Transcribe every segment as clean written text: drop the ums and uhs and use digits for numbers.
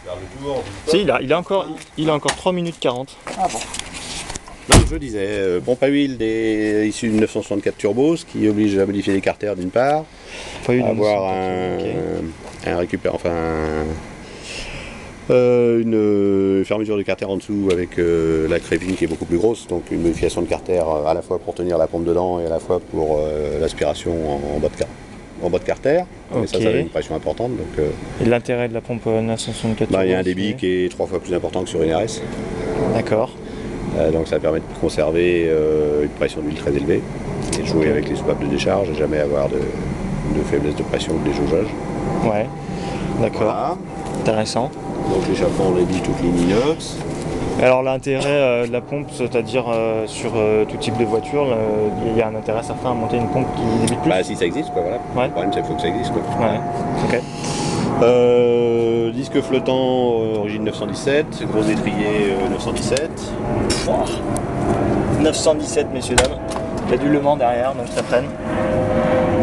faire le tour. Si, il a encore 3 minutes 40. Ah bon. Donc je disais, pompe à huile issue de 964 turbo, ce qui oblige à modifier les carters d'une part, avoir une fermeture de carter en dessous avec la crépine qui est beaucoup plus grosse, donc une modification de carter à la fois pour tenir la pompe dedans et à la fois pour l'aspiration en bas de carter. Okay. Et ça avait une pression importante. Donc, et l'intérêt de la pompe 964 il y a un débit qui est 3 fois plus important que sur une RS. D'accord. Donc ça permet de conserver une pression d'huile très élevée et de jouer avec les soupapes de décharge et jamais avoir de faiblesse de pression ou de déjaugeage. Ouais, d'accord. Voilà. Intéressant. Donc l'échappement, on l'a dit, toute ligne inox. Alors l'intérêt de la pompe, c'est-à-dire sur tout type de voiture, il y a un intérêt certain à monter une pompe qui débite plus. Bah si ça existe, quoi, voilà. Ouais. Le problème c'est qu'il faut que ça existe, quoi. Ouais, ok. Disque flottant, origine 917, gros étrier 917. Wow. 917, messieurs, dames. Il y a du Le Mans derrière, donc ça freine.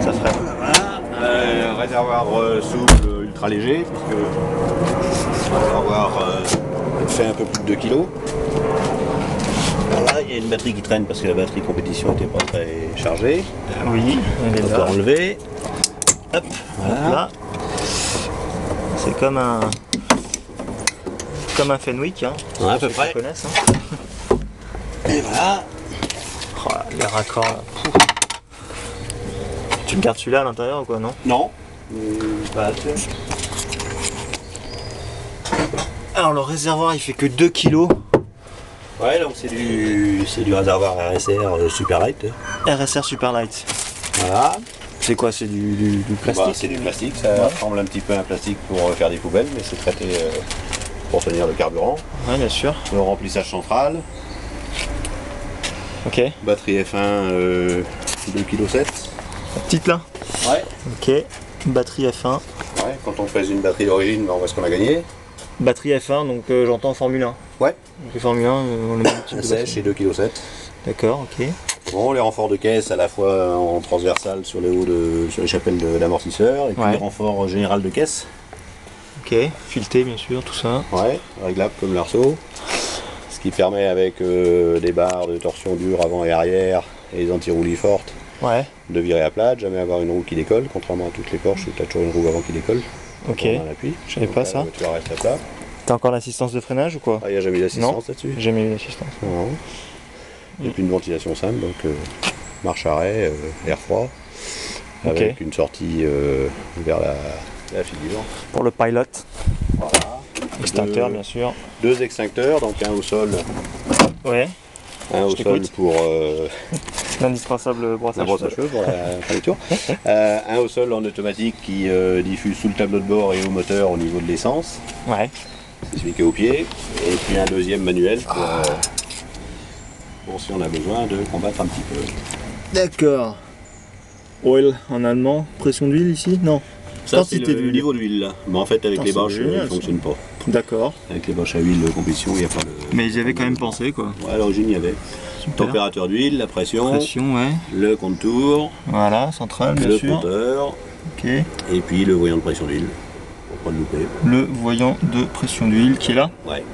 Ça freine. Voilà. Réservoir souple, ultra léger, puisque le réservoir fait un peu plus de 2 kg. Voilà, il y a une batterie qui traîne parce que la batterie compétition n'était pas très chargée. Oui, elle est là. Enlever. Hop, voilà. Là. C'est comme un Fenwick, hein. Ouais, à peu près. Connaissent, hein. Et voilà. Oh, les raccords là. Tu le gardes celui-là à l'intérieur ou quoi, non? Non. Alors le réservoir il fait que 2 kg. Ouais, donc c'est du réservoir RSR Superlight. RSR Superlight. Voilà. C'est quoi? C'est du plastique? Bah, c'est du plastique, ça ressemble un petit peu à un plastique pour faire des poubelles, mais c'est traité pour tenir le carburant. Ouais, bien sûr. Le remplissage central. Ok. Batterie F1 2,7 kg. La petite là? Ouais. Ok. Batterie F1. Ouais, quand on pèse une batterie d'origine, on voit ce qu'on a gagné. Batterie F1, donc j'entends Formule 1. Ouais. Donc les Formule 1, on le même type de sèche et 2,7 kg. D'accord, ok. Bon, les renforts de caisse à la fois en transversal sur les sur les chapelles d'amortisseur et puis les renforts général de caisse. Ok, fileté bien sûr, tout ça. Ouais, réglable comme l'arceau. Ce qui permet avec des barres de torsion dure avant et arrière et des anti-roulis fortes de virer à plat, de jamais avoir une roue qui décolle, contrairement à toutes les Porsche où tu as toujours une roue avant qui décolle. Ok, je savais pas ça. Tu restes à plat. T'as encore l'assistance de freinage ou quoi? Ah, il n'y a jamais eu d'assistance là-dessus. Jamais eu d'assistance. Non. Et puis une ventilation simple, donc marche-arrêt, air froid, avec une sortie vers la figure. Pour le pilot. Voilà. Extincteur bien sûr. 2 extincteurs, donc un au sol. Ouais. Un au sol pour l'indispensable brosse à cheveux pour la tour. Un au sol en automatique qui diffuse sous le tableau de bord et au moteur au niveau de l'essence. Ouais. C'est celui qui est au pied. Et puis un deuxième manuel pour si on a besoin de combattre un petit peu. D'accord. Oil en allemand, pression d'huile ici? Non. Ça c'est le niveau d'huile là. Mais en fait avec les Bosch il ne fonctionne pas. D'accord. Avec les Bosch à huile de compétition il n'y a pas de... Mais ils y avaient quand même pensé quoi. Ouais, à l'origine il y avait. Super. Température d'huile, la pression, ouais. Le contour, voilà, central bien sûr. Le compteur, et puis le voyant de pression d'huile, pour pas le louper. Le voyant de pression d'huile qui est là? Ouais.